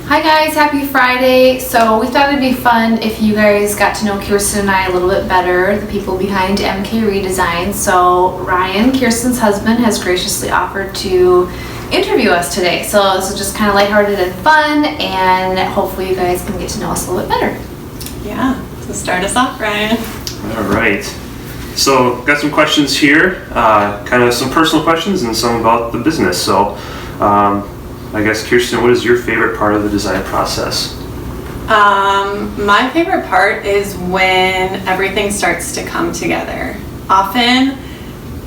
Hi guys, happy Friday. So we thought it'd be fun if you guys got to know Kirsten and I a little bit better, the people behind MK Redesign. So Ryan, Kirsten's husband, has graciously offered to interview us today. So this is just kind of lighthearted and fun, and hopefully you guys can get to know us a little bit better. Yeah, so start us off, Ryan. All right. So got some questions here, kind of some personal questions and some about the business. So I guess, Kirsten, what is your favorite part of the design process? My favorite part is when everything starts to come together. Often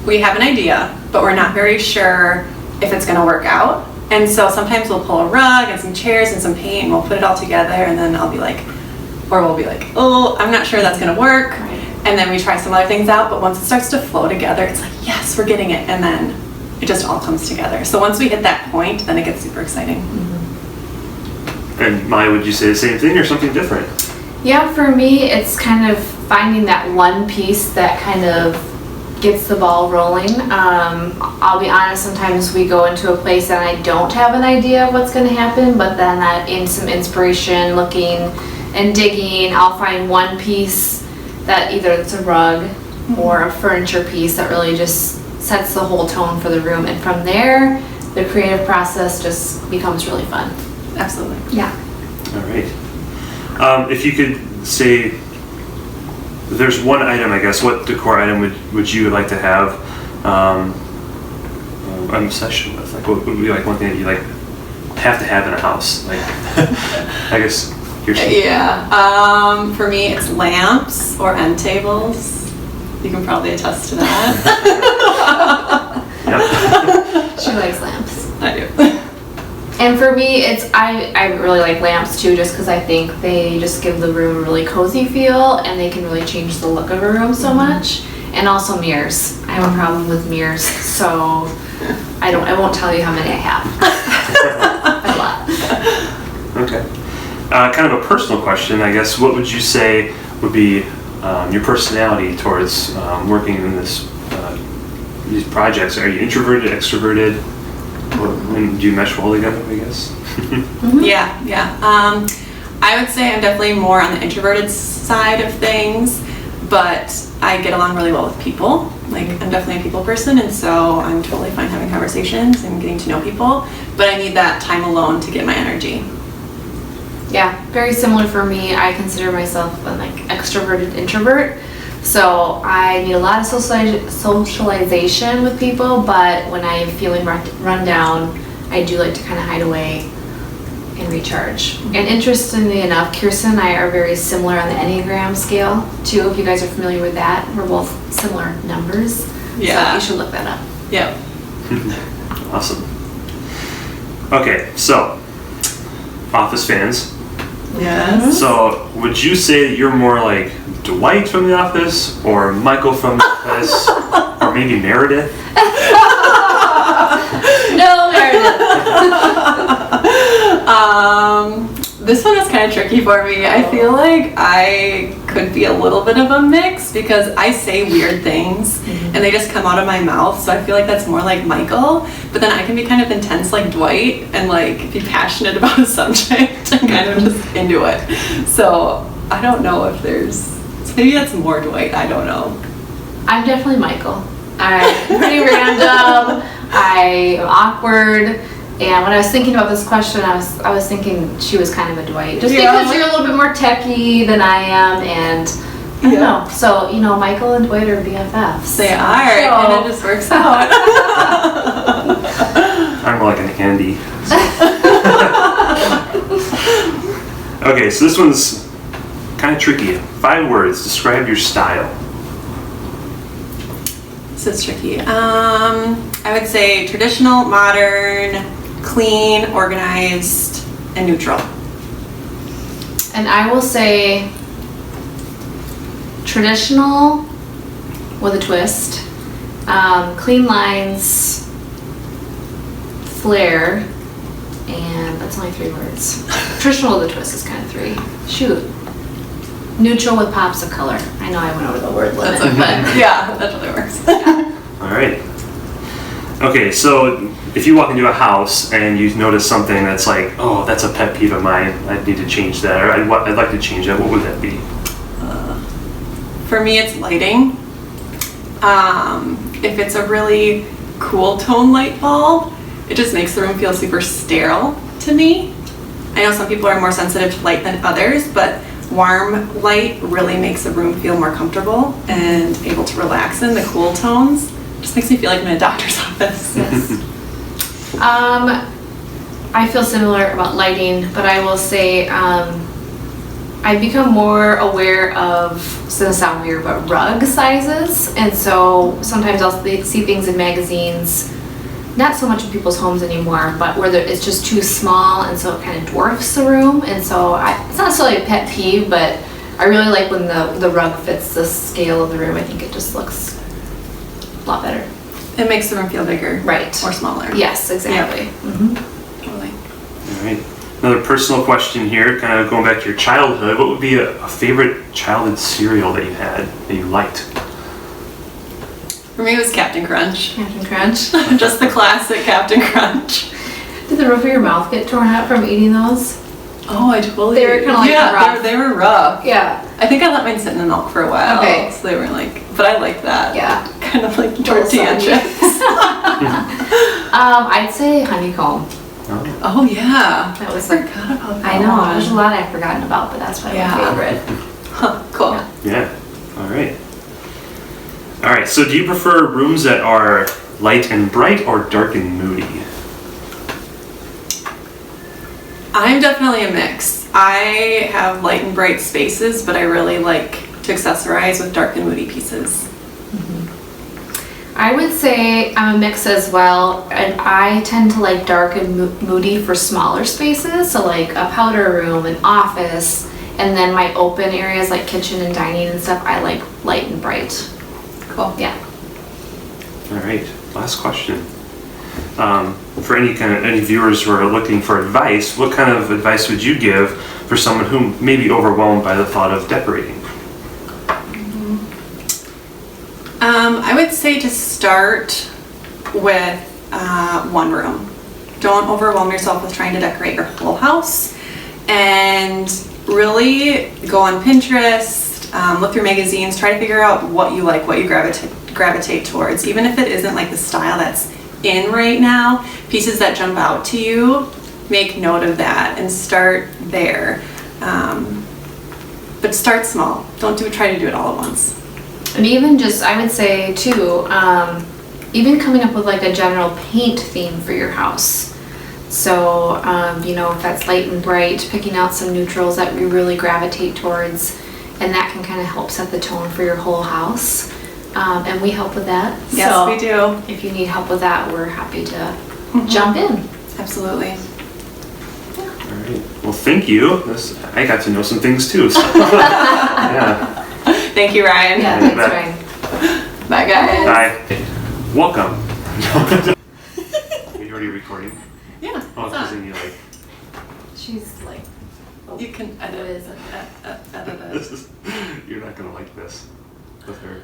we have an idea, but we're not very sure if it's going to work out. And so sometimes we'll pull a rug and some chairs and some paint and we'll put it all together, and then we'll be like, oh, I'm not sure that's going to work. Right. And then we try some other things out, but once it starts to flow together, it's like, yes, we're getting it. And then it just all comes together. So once we hit that point, then it gets super exciting. Mm-hmm. And Maya, would you say the same thing or something different? Yeah, for me, it's kind of finding that one piece that kind of gets the ball rolling. I'll be honest, sometimes we go into a place and I don't have an idea of what's going to happen, but then in some inspiration, looking and digging, I'll find one piece that either it's a rug or a furniture piece that really just sets the whole tone for the room, and from there the creative process just becomes really fun. Absolutely. Yeah. All right. If you could say there's one item, I guess, what decor item would you like to have an obsession with? Like, what would be like one thing that you like have to have in a house? Like, I guess Kirsten. Yeah. For me, it's lamps or end tables. You can probably attest to that. Yep. She likes lamps. I do. And for me, I really like lamps too, just because I think they just give the room a really cozy feel, and they can really change the look of a room so much. And also mirrors. I have a problem with mirrors, so I won't tell you how many I have. A lot. Okay. Kind of a personal question, I guess. What would you say would be your personality towards working in these projects? Are you introverted, extroverted? And do you mesh well together, I guess? Mm-hmm. Yeah. I would say I'm definitely more on the introverted side of things, but I get along really well with people. Like, I'm definitely a people person, and so I'm totally fine having conversations and getting to know people, but I need that time alone to get my energy. Yeah, very similar for me. I consider myself an extroverted introvert, so I need a lot of socialization with people, but when I'm feeling run down, I do like to kind of hide away and recharge. And interestingly enough, Kirsten and I are very similar on the Enneagram scale too. If you guys are familiar with that, we're both similar numbers. Yeah. So you should look that up. Yep. Awesome. Okay, so Office fans. Yes. So would you say that you're more like Dwight from The Office, or Michael from The Office, or maybe Meredith? No, Meredith. This one is kind of tricky for me. I feel like I could be a little bit of a mix because I say weird things and they just come out of my mouth, so I feel like that's more like Michael, but then I can be kind of intense like Dwight and like be passionate about a subject and kind of just into it. So I don't know if maybe that's more Dwight, I don't know. I'm definitely Michael. I'm pretty random. I'm awkward. And when I was thinking about this question, I was thinking she was kind of a Dwight. Just because you're a little bit more techie than I am, and I don't know. So, Michael and Dwight are BFFs. They are, and it just works out. I'm more like an Andy. Okay, so this one's kind of tricky. 5 words, describe your style. This is tricky. I would say traditional, modern, clean, organized, and neutral. And I will say traditional with a twist, clean lines, flair, and that's only 3 words. Traditional with a twist is kind of 3. Shoot. Neutral with pops of color. I know I went over the word limit, but Yeah, that totally works. All right. Okay, so if you walk into a house and you notice something that's like, oh, that's a pet peeve of mine, I need to change that, or I'd like to change that, what would that be? For me, it's lighting. If it's a really cool tone light bulb, it just makes the room feel super sterile to me. I know some people are more sensitive to light than others, but warm light really makes the room feel more comfortable and able to relax in. The cool tones just makes me feel like I'm in a doctor's office. Yes. I feel similar about lighting, but I will say I've become more aware of, it's gonna sound weird, but rug sizes. And so sometimes I'll see things in magazines, not so much in people's homes anymore, but where it's just too small and so it kind of dwarfs the room. And so it's not necessarily a pet peeve, but I really like when the rug fits the scale of the room. I think it just looks a lot better. It makes the room feel bigger. Right. Or smaller. Yes, exactly. Yep. Totally. All right. Another personal question here, kind of going back to your childhood. What would be a favorite childhood cereal that you had, that you liked? For me, it was Captain Crunch. Captain Crunch. Just the classic Captain Crunch. Did the roof of your mouth get torn out from eating those? Oh, I totally. They were kind of like rough. They were rough. Yeah. I think I let mine sit in the milk for a while. Okay. So they were like, but I like that. Yeah. Kind of like tortilla chips. I'd say honeycomb. Oh yeah. That was I like, forgot about that. I know, one. there's a lot I've forgotten about, but that's probably Yeah. my favorite. Huh, cool. Yeah. Yeah. All right. All right. So, do you prefer rooms that are light and bright or dark and moody? I'm definitely a mix. I have light and bright spaces, but I really like to accessorize with dark and moody pieces. I would say I'm a mix as well, and I tend to like dark and moody for smaller spaces, so like a powder room, an office, and then my open areas like kitchen and dining and stuff, I like light and bright. Cool. Yeah. All right. Last question. For any viewers who are looking for advice, what kind of advice would you give for someone who may be overwhelmed by the thought of decorating? I would say to start with one room. Don't overwhelm yourself with trying to decorate your whole house, and really go on Pinterest, look through magazines, try to figure out what you like, what you gravitate towards. Even if it isn't like the style that's in right now, pieces that jump out to you, make note of that and start there. But start small. Don't try to do it all at once. And even just, I would say too, even coming up with like a general paint theme for your house. So, you know, if that's light and bright, picking out some neutrals that we really gravitate towards, and that can kind of help set the tone for your whole house. And we help with that. Yes, so we do. if you need help with that, we're happy to jump in. Absolutely. All right. Well, thank you. I got to know some things too. So. Yeah. Thank you, Ryan. Yeah, Yeah, that's right. Bye, guys. Hi. Welcome. Are you already recording? Yeah. Oh, it's because on. then you like. She's like, You can edit what is it? it. You're not gonna like this with her.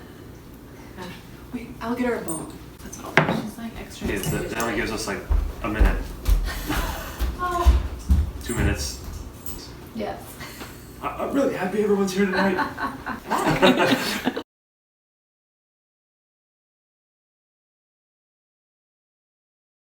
Wait, I'll get her a bone. That's all. She's like extra. Okay, that only gives us like a minute. Oh. 2 minutes. Yes. I'm really happy everyone's here tonight. Bye.